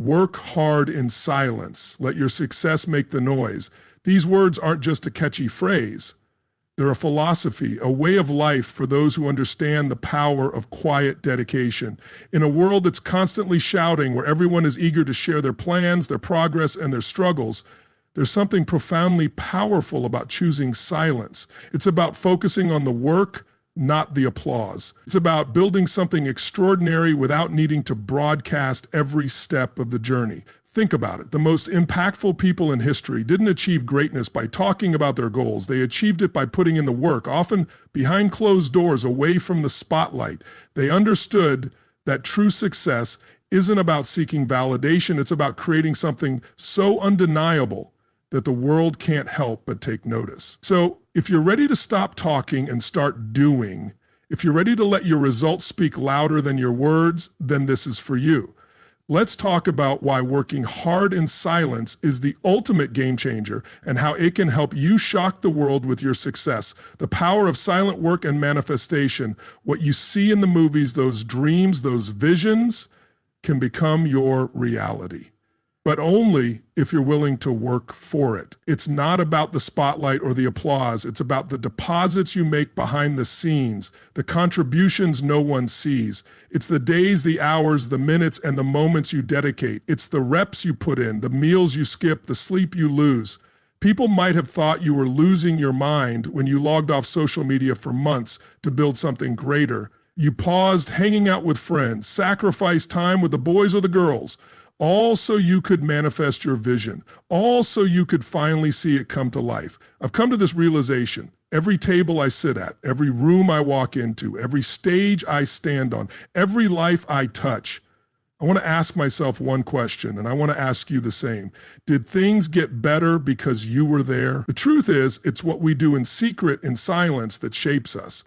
Work hard in silence. Let your success make the noise. These words aren't just a catchy phrase. They're a philosophy, a way of life for those who understand the power of quiet dedication. In a world that's constantly shouting, where everyone is eager to share their plans, their progress, and their struggles, there's something profoundly powerful about choosing silence. It's about focusing on the work, not the applause. It's about building something extraordinary without needing to broadcast every step of the journey. Think about it. The most impactful people in history didn't achieve greatness by talking about their goals. They achieved it by putting in the work, often behind closed doors, away from the spotlight. They understood that true success isn't about seeking validation. It's about creating something so undeniable that the world can't help but take notice. So if you're ready to stop talking and start doing, if you're ready to let your results speak louder than your words, then this is for you. Let's talk about why working hard in silence is the ultimate game changer and how it can help you shock the world with your success. The power of silent work and manifestation. What you see in the movies, those dreams, those visions, can become your reality. But only if you're willing to work for it. It's not about the spotlight or the applause. It's about the deposits you make behind the scenes, the contributions no one sees. It's the days, the hours, the minutes, and the moments you dedicate. It's the reps you put in, the meals you skip, the sleep you lose. People might have thought you were losing your mind when you logged off social media for months to build something greater. You paused hanging out with friends, sacrificed time with the boys or the girls, all so you could manifest your vision, all so you could finally see it come to life. I've come to this realization. Every table I sit at, every room I walk into, every stage I stand on, every life I touch, I want to ask myself one question, and I want to ask you the same. Did things get better because you were there? The truth is, it's what we do in secret, in silence, that shapes us.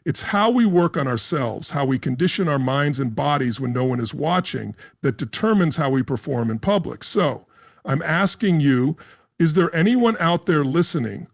It's how we work on ourselves, how we condition our minds and bodies when no one is watching, that determines how we perform in public. So, I'm asking you, is there anyone out there listening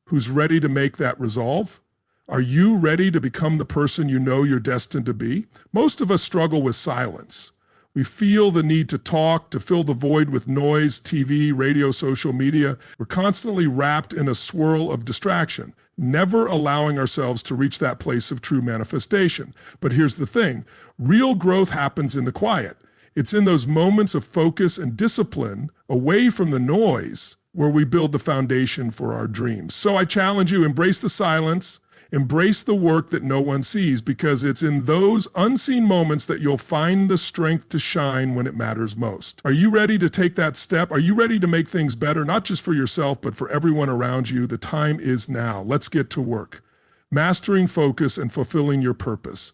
who's ready to make that resolve? Are you ready to become the person you know you're destined to be? Most of us struggle with silence. We feel the need to talk, to fill the void with noise, TV, radio, social media. We're constantly wrapped in a swirl of distraction, never allowing ourselves to reach that place of true manifestation. But here's the thing, real growth happens in the quiet. It's in those moments of focus and discipline, away from the noise, where we build the foundation for our dreams. So I challenge you, embrace the silence, embrace the work that no one sees, because it's in those unseen moments that you'll find the strength to shine when it matters most. Are you ready to take that step? Are you ready to make things better, not just for yourself, but for everyone around you? The time is now. Let's get to work. Mastering focus and fulfilling your purpose.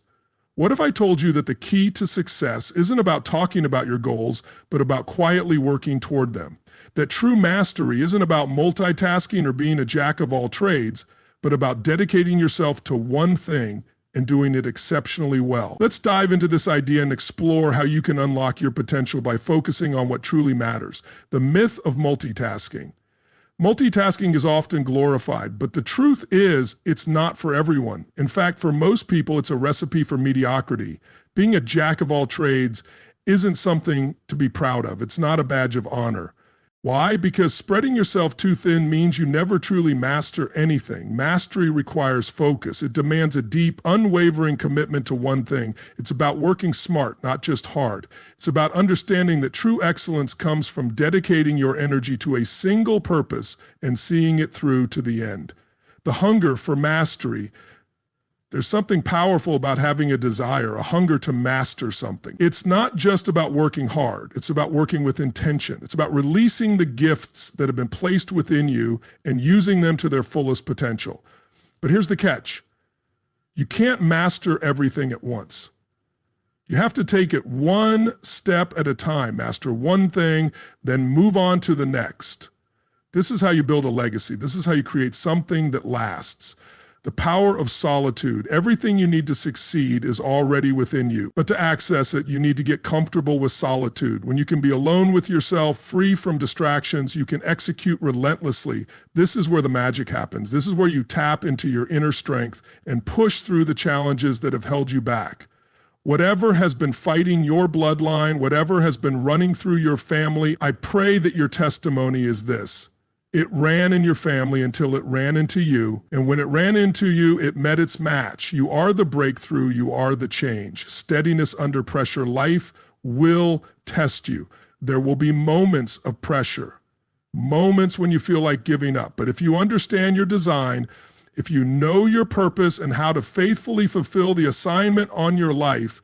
What if I told you that the key to success isn't about talking about your goals, but about quietly working toward them? That true mastery isn't about multitasking or being a jack of all trades, but about dedicating yourself to one thing and doing it exceptionally well. Let's dive into this idea and explore how you can unlock your potential by focusing on what truly matters. The myth of multitasking. Multitasking is often glorified, but the truth is it's not for everyone. In fact, for most people, it's a recipe for mediocrity. Being a jack of all trades isn't something to be proud of. It's not a badge of honor. Why? Because spreading yourself too thin means you never truly master anything. Mastery requires focus. It demands a deep, unwavering commitment to one thing. It's about working smart, not just hard. It's about understanding that true excellence comes from dedicating your energy to a single purpose and seeing it through to the end. The hunger for mastery. There's something powerful about having a desire, a hunger to master something. It's not just about working hard. It's about working with intention. It's about releasing the gifts that have been placed within you and using them to their fullest potential. But here's the catch. You can't master everything at once. You have to take it one step at a time, master one thing, then move on to the next. This is how you build a legacy. This is how you create something that lasts. The power of solitude. Everything you need to succeed is already within you. But to access it, you need to get comfortable with solitude. When you can be alone with yourself, free from distractions, you can execute relentlessly. This is where the magic happens. This is where you tap into your inner strength and push through the challenges that have held you back. Whatever has been fighting your bloodline, whatever has been running through your family, I pray that your testimony is this. It ran in your family until it ran into you, and when it ran into you, it met its match. You are the breakthrough, you are the change. Steadiness under pressure. Life will test you. There will be moments of pressure, moments when you feel like giving up. But if you understand your design, if you know your purpose and how to faithfully fulfill the assignment on your life,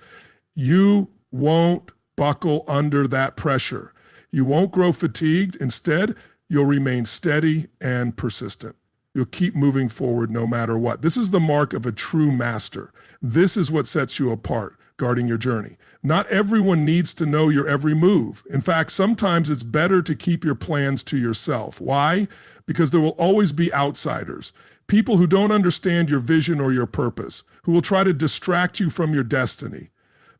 you won't buckle under that pressure. You won't grow fatigued. Instead, you'll remain steady and persistent. You'll keep moving forward no matter what. This is the mark of a true master. This is what sets you apart, guarding your journey. Not everyone needs to know your every move. In fact, sometimes it's better to keep your plans to yourself. Why? Because there will always be outsiders. People who don't understand your vision or your purpose, who will try to distract you from your destiny.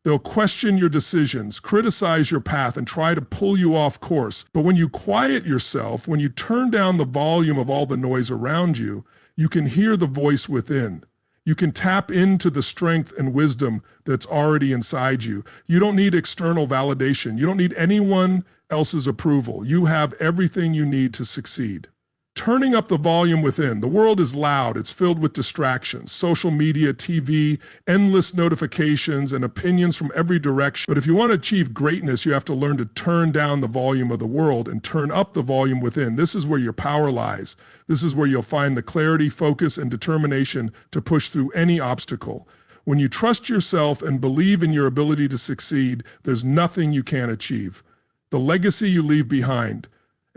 They'll question your decisions, criticize your path, and try to pull you off course. But when you quiet yourself, when you turn down the volume of all the noise around you, you can hear the voice within. You can tap into the strength and wisdom that's already inside you. You don't need external validation. You don't need anyone else's approval. You have everything you need to succeed. Turning up the volume within. The world is loud. It's filled with distractions, social media, TV, endless notifications, and opinions from every direction. But if you want to achieve greatness, you have to learn to turn down the volume of the world and turn up the volume within. This is where your power lies. This is where you'll find the clarity, focus, and determination to push through any obstacle. When you trust yourself and believe in your ability to succeed, there's nothing you can't achieve. The legacy you leave behind.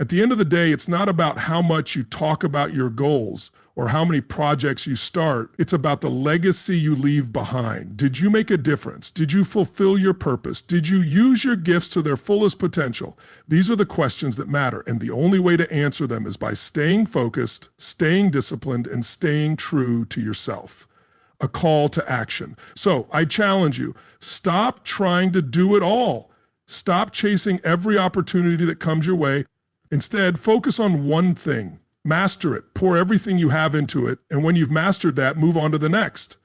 At the end of the day, it's not about how much you talk about your goals or how many projects you start. It's about the legacy you leave behind. Did you make a difference? Did you fulfill your purpose? Did you use your gifts to their fullest potential? These are the questions that matter, and the only way to answer them is by staying focused, staying disciplined, and staying true to yourself. A call to action. So I challenge you, stop trying to do it all. Stop chasing every opportunity that comes your way. Instead, focus on one thing. Master it. Pour everything you have into it. And when you've mastered that, move on to the next.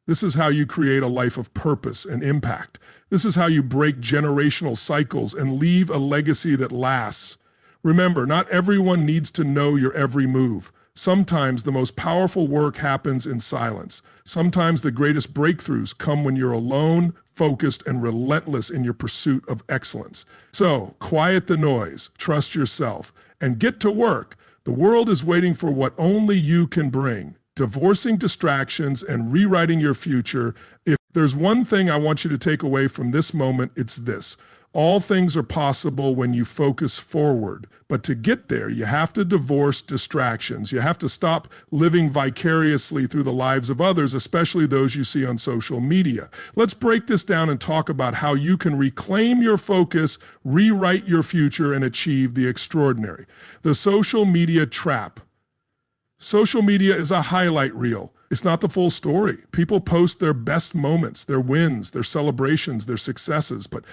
This is how you create a life of purpose and impact. This is how you break generational cycles and leave a legacy that lasts. Remember, not everyone needs to know your every move. Sometimes the most powerful work happens in silence. Sometimes the greatest breakthroughs come when you're alone, focused, and relentless in your pursuit of excellence. So, quiet the noise, trust yourself, and get to work. The world is waiting for what only you can bring. Divorcing distractions and rewriting your future. If there's one thing I want you to take away from this moment, it's this. All things are possible when you focus forward. But to get there, you have to divorce distractions. You have to stop living vicariously through the lives of others, especially those you see on social media. Let's break this down and talk about how you can reclaim your focus, rewrite your future, and achieve the extraordinary. The social media trap. Social media is a highlight reel. It's not the full story. People post their best moments, their wins, their celebrations, their successes, but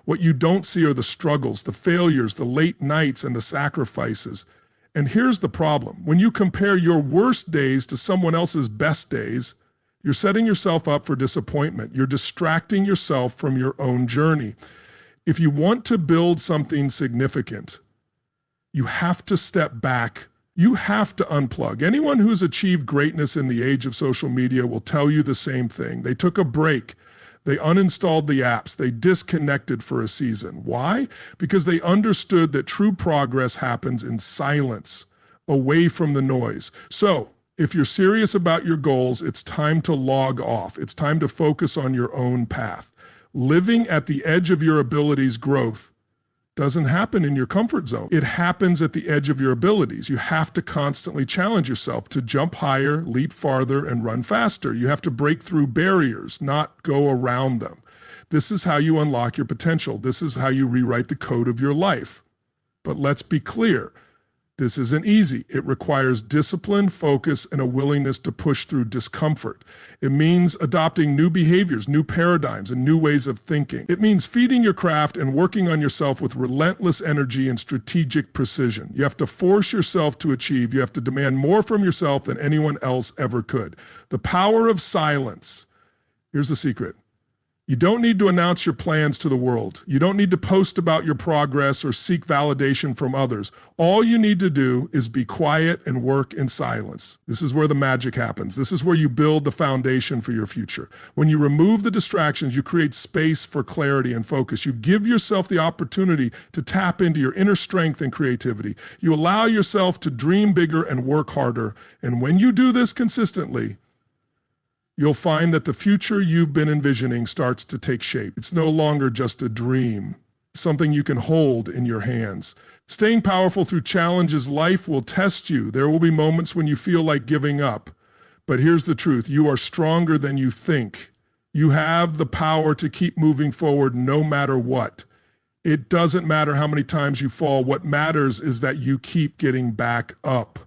what you don't see are the struggles, the failures, the late nights, and the sacrifices. And here's the problem. When you compare your worst days to someone else's best days, you're setting yourself up for disappointment. You're distracting yourself from your own journey. If you want to build something significant, you have to step back. You have to unplug. Anyone who's achieved greatness in the age of social media will tell you the same thing. They took a break. They uninstalled the apps. They disconnected for a season. Why? Because they understood that true progress happens in silence, away from the noise. So, if you're serious about your goals, it's time to log off. It's time to focus on your own path. Living at the edge of your abilities' growth doesn't happen in your comfort zone. It happens at the edge of your abilities. You have to constantly challenge yourself to jump higher, leap farther, and run faster. You have to break through barriers, not go around them. This is how you unlock your potential. This is how you rewrite the code of your life. But let's be clear. This isn't easy. It requires discipline, focus, and a willingness to push through discomfort. It means adopting new behaviors, new paradigms, and new ways of thinking. It means feeding your craft and working on yourself with relentless energy and strategic precision. You have to force yourself to achieve. You have to demand more from yourself than anyone else ever could. The power of silence. Here's the secret. You don't need to announce your plans to the world. You don't need to post about your progress or seek validation from others. All you need to do is be quiet and work in silence. This is where the magic happens. This is where you build the foundation for your future. When you remove the distractions, you create space for clarity and focus. You give yourself the opportunity to tap into your inner strength and creativity. You allow yourself to dream bigger and work harder. And when you do this consistently, you'll find that the future you've been envisioning starts to take shape. It's no longer just a dream, something you can hold in your hands. Staying powerful through challenges, life will test you. There will be moments when you feel like giving up. But here's the truth. You are stronger than you think. You have the power to keep moving forward no matter what. It doesn't matter how many times you fall. What matters is that you keep getting back up.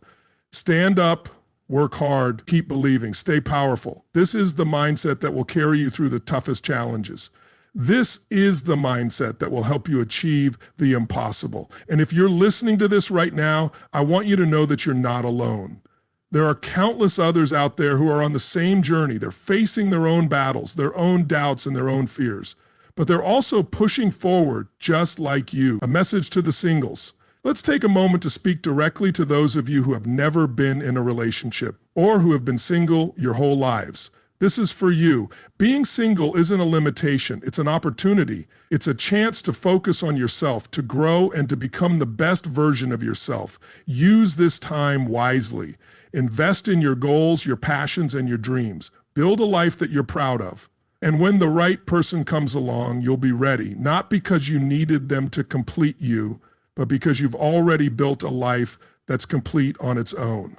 Stand up. Work hard, keep believing, stay powerful. This is the mindset that will carry you through the toughest challenges. This is the mindset that will help you achieve the impossible. And if you're listening to this right now, I want you to know that you're not alone. There are countless others out there who are on the same journey. They're facing their own battles, their own doubts, and their own fears. But they're also pushing forward just like you. A message to the singles. Let's take a moment to speak directly to those of you who have never been in a relationship or who have been single your whole lives. This is for you. Being single isn't a limitation, it's an opportunity. It's a chance to focus on yourself, to grow, and to become the best version of yourself. Use this time wisely. Invest in your goals, your passions, and your dreams. Build a life that you're proud of. And when the right person comes along, you'll be ready, not because you needed them to complete you, but because you've already built a life that's complete on its own.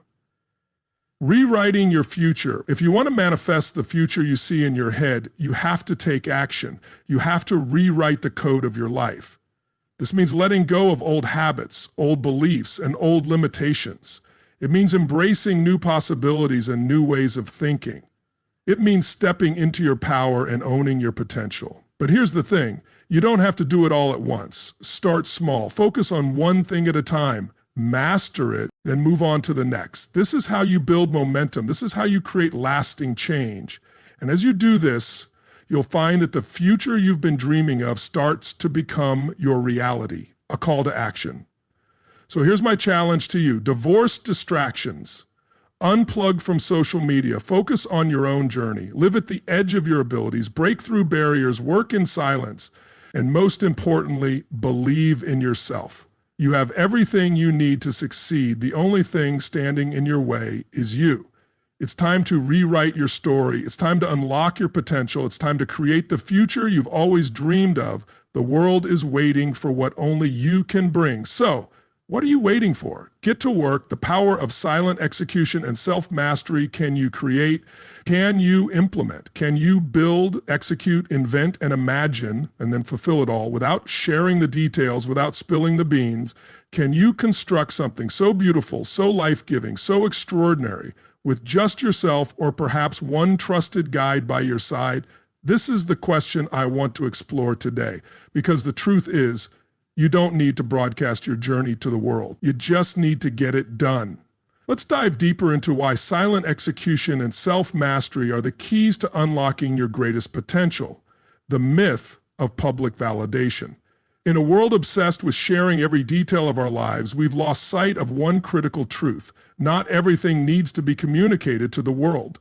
Rewriting your future. If you want to manifest the future you see in your head, you have to take action. You have to rewrite the code of your life. This means letting go of old habits, old beliefs, and old limitations. It means embracing new possibilities and new ways of thinking. It means stepping into your power and owning your potential. But here's the thing. You don't have to do it all at once. Start small. Focus on one thing at a time. Master it, then move on to the next. This is how you build momentum. This is how you create lasting change. And as you do this, you'll find that the future you've been dreaming of starts to become your reality, a call to action. So here's my challenge to you. Divorce distractions. Unplug from social media. Focus on your own journey. Live at the edge of your abilities. Break through barriers. Work in silence. And most importantly, believe in yourself. You have everything you need to succeed. The only thing standing in your way is you. It's time to rewrite your story. It's time to unlock your potential. It's time to create the future you've always dreamed of. The world is waiting for what only you can bring. So, what are you waiting for? Get to work. The power of silent execution and self-mastery. Can you create? Can you implement? Can you build, execute, invent, and imagine, and then fulfill it all without sharing the details, without spilling the beans? Can you construct something so beautiful, so life-giving, so extraordinary, with just yourself or perhaps one trusted guide by your side? This is the question I want to explore today, because the truth is, you don't need to broadcast your journey to the world. You just need to get it done. Let's dive deeper into why silent execution and self-mastery are the keys to unlocking your greatest potential. The myth of public validation. In a world obsessed with sharing every detail of our lives, we've lost sight of one critical truth. Not everything needs to be communicated to the world.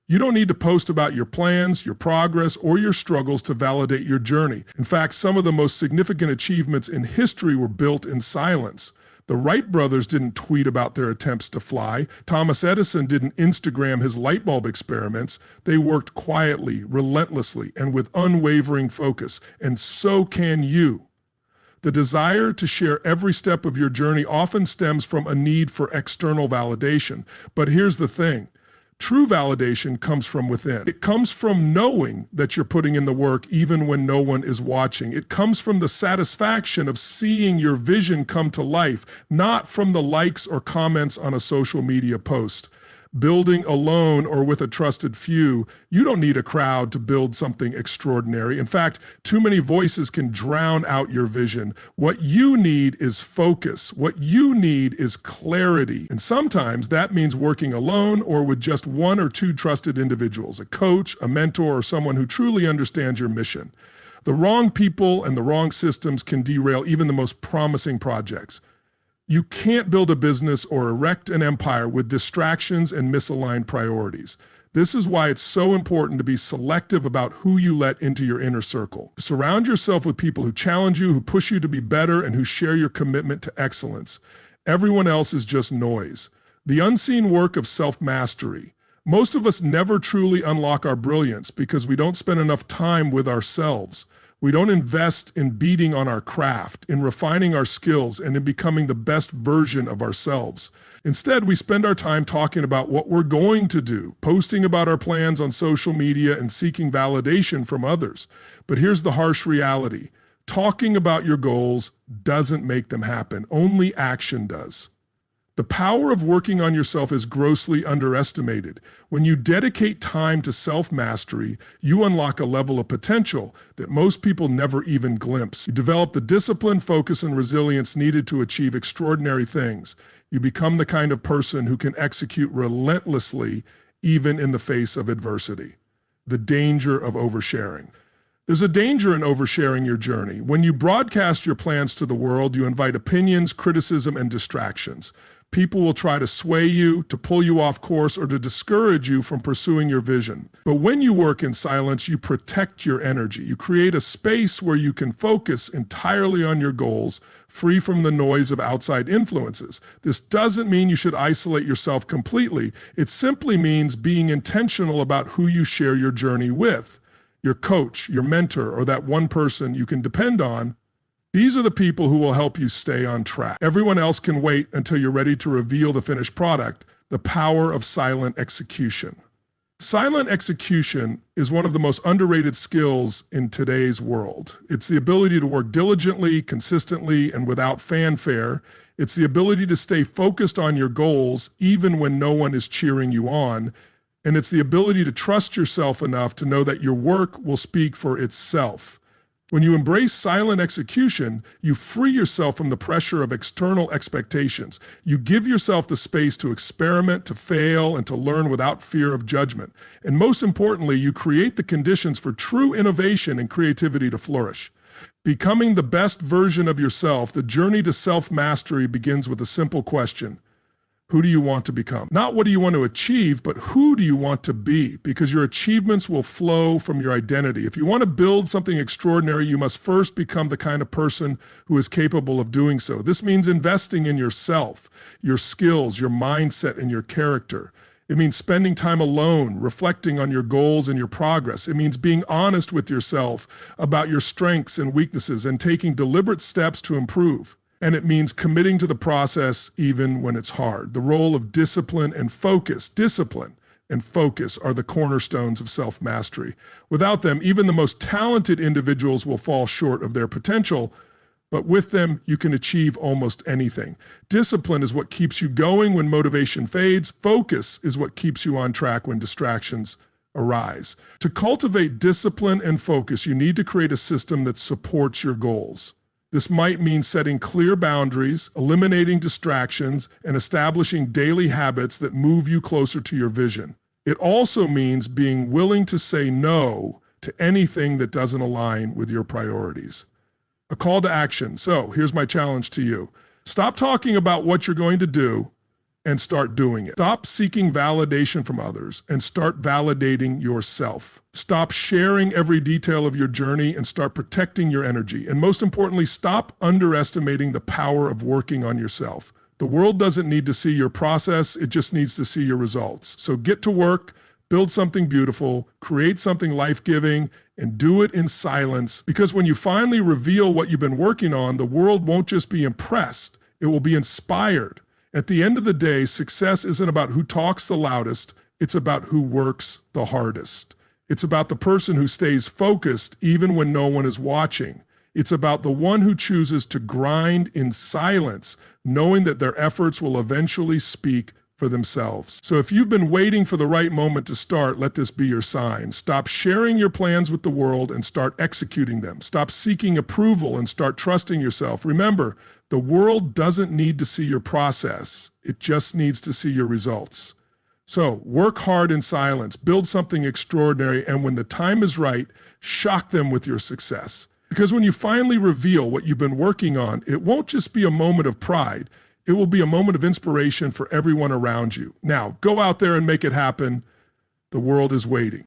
You don't need to post about your plans, your progress, or your struggles to validate your journey. In fact, some of the most significant achievements in history were built in silence. The Wright brothers didn't tweet about their attempts to fly. Thomas Edison didn't Instagram his light bulb experiments. They worked quietly, relentlessly, and with unwavering focus. And so can you. The desire to share every step of your journey often stems from a need for external validation. But here's the thing. True validation comes from within. It comes from knowing that you're putting in the work even when no one is watching. It comes from the satisfaction of seeing your vision come to life, not from the likes or comments on a social media post. building alone or with a trusted few. You don't need a crowd to build something extraordinary. In fact, too many voices can drown out your vision. What you need is focus. What you need is clarity. And sometimes that means working alone or with just one or two trusted individuals, a coach, a mentor, or someone who truly understands your mission. The wrong people and the wrong systems can derail even the most promising projects. You can't build a business or erect an empire with distractions and misaligned priorities. This is why it's so important to be selective about who you let into your inner circle. Surround yourself with people who challenge you, who push you to be better, and who share your commitment to excellence. Everyone else is just noise. The unseen work of self-mastery. Most of us never truly unlock our brilliance because we don't spend enough time with ourselves. We don't invest in beating on our craft, in refining our skills, and in becoming the best version of ourselves. Instead, we spend our time talking about what we're going to do, posting about our plans on social media, and seeking validation from others. But here's the harsh reality. Talking about your goals doesn't make them happen. Only action does. The power of working on yourself is grossly underestimated. When you dedicate time to self-mastery, you unlock a level of potential that most people never even glimpse. You develop the discipline, focus, and resilience needed to achieve extraordinary things. You become the kind of person who can execute relentlessly, even in the face of adversity. The danger of oversharing. There's a danger in oversharing your journey. When you broadcast your plans to the world, you invite opinions, criticism, and distractions. People will try to sway you, to pull you off course, or to discourage you from pursuing your vision. But when you work in silence, you protect your energy. You create a space where you can focus entirely on your goals, free from the noise of outside influences. This doesn't mean you should isolate yourself completely. It simply means being intentional about who you share your journey with. Your coach, your mentor, or that one person you can depend on. These are the people who will help you stay on track. Everyone else can wait until you're ready to reveal the finished product. The power of silent execution. Silent execution is one of the most underrated skills in today's world. It's the ability to work diligently, consistently, and without fanfare. It's the ability to stay focused on your goals even when no one is cheering you on. And it's the ability to trust yourself enough to know that your work will speak for itself. When you embrace silent execution, you free yourself from the pressure of external expectations. You give yourself the space to experiment, to fail, and to learn without fear of judgment. And most importantly, you create the conditions for true innovation and creativity to flourish. Becoming the best version of yourself, the journey to self-mastery begins with a simple question. Who do you want to become? Not what do you want to achieve, but who do you want to be? Because your achievements will flow from your identity. If you want to build something extraordinary, you must first become the kind of person who is capable of doing so. This means investing in yourself, your skills, your mindset, and your character. It means spending time alone, reflecting on your goals and your progress. It means being honest with yourself about your strengths and weaknesses and taking deliberate steps to improve. And it means committing to the process even when it's hard. The role of discipline and focus are the cornerstones of self-mastery. Without them, even the most talented individuals will fall short of their potential, but with them, you can achieve almost anything. Discipline is what keeps you going when motivation fades. Focus is what keeps you on track when distractions arise. To cultivate discipline and focus, you need to create a system that supports your goals. This might mean setting clear boundaries, eliminating distractions, and establishing daily habits that move you closer to your vision. It also means being willing to say no to anything that doesn't align with your priorities. A call to action. So here's my challenge to you. Stop talking about what you're going to do and start doing it. Stop seeking validation from others and start validating yourself. Stop sharing every detail of your journey and start protecting your energy. And most importantly, stop underestimating the power of working on yourself. The world doesn't need to see your process, it just needs to see your results. So get to work, build something beautiful, create something life-giving, and do it in silence. Because when you finally reveal what you've been working on, the world won't just be impressed, it will be inspired. At the end of the day, success isn't about who talks the loudest, it's about who works the hardest. It's about the person who stays focused even when no one is watching. It's about the one who chooses to grind in silence, knowing that their efforts will eventually speak for themselves. So if you've been waiting for the right moment to start, let this be your sign. Stop sharing your plans with the world and start executing them. Stop seeking approval and start trusting yourself. Remember, the world doesn't need to see your process. It just needs to see your results. So work hard in silence, build something extraordinary, and when the time is right, shock them with your success. Because when you finally reveal what you've been working on, it won't just be a moment of pride. It will be a moment of inspiration for everyone around you. Now, go out there and make it happen. The world is waiting.